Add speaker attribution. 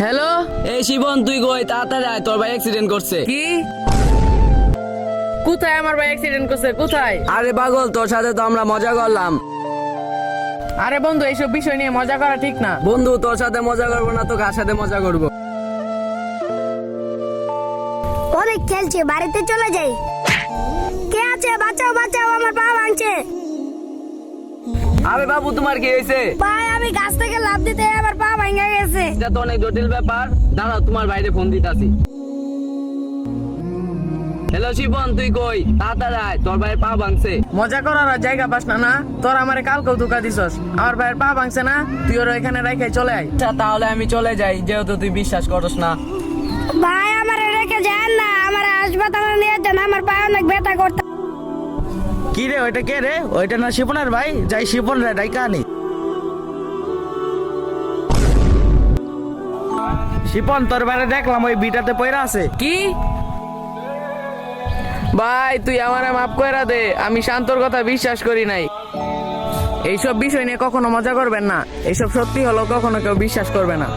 Speaker 1: Hello,
Speaker 2: এই শিবন, তুই কই? তাড়াতাড়ি আয়, তোর ভাই অ্যাক্সিডেন্ট করছে।
Speaker 1: কি? কোথায় আমার ভাই অ্যাক্সিডেন্ট করছে? কোথায়?
Speaker 2: আরে পাগল, তোর সাথে তো আমরা মজা করলাম।
Speaker 1: আরে বন্ধু, এইসব বিষয় নিয়ে মজা করা ঠিক না।
Speaker 2: বন্ধু, তোর সাথে মজা করবো না তো কার সাথে মজা করবো?
Speaker 3: অনেক খেলছে, বাড়িতে চলে যাই। কে আছে? বাঁচাও বাঁচাও, আমার পা ভাঙছে।
Speaker 2: আরে বাবু, তোমার কি হয়েছে?
Speaker 3: ভাই, আমি গাছ থেকে লাফ দিতে আমার পা ভাঙে গেছে।
Speaker 2: এটা তো অনেক জটিল ব্যাপার। দাঁড়াও, তোমার বাইরে ফোন দিতাছি। হ্যালো শিবন, তুই কই? তাড়াতাড়ি আয়, তোর ভাইয়ের পা ভাঙছে।
Speaker 1: মজা করার আর জায়গা পাস না না? তোর আমারে কালকেও ধোকা দিছস। আমার ভাইয়ের পা ভাঙছে না, তুই ওর এখানে রেখে চলে আয়।
Speaker 2: আচ্ছা, তাহলে আমি চলে যাই, যেহেতু তুই বিশ্বাস করস না।
Speaker 3: ভাই, আমার রেখে যান না, আমার হাসপাতালে নিয়ে যান, আমার পা অনেক ব্যথা করতে।
Speaker 4: কি রে, ওইটা কে রে? ওইটা না শিপনের ভাই? যাই শিপন রে ডাইকা আনি। শিপন, তোর বাইরে দেখলাম ওই বিটাতে পয়রা আছে।
Speaker 1: কি? ভাই, তুই আমারে মাফ কইরা দে, আমি শান্তর কথা বিশ্বাস করি নাই। এইসব বিষয় নিয়ে কখনো মজা করবেন না, এইসব সত্যি হলো কখনো কেউ বিশ্বাস করবে না।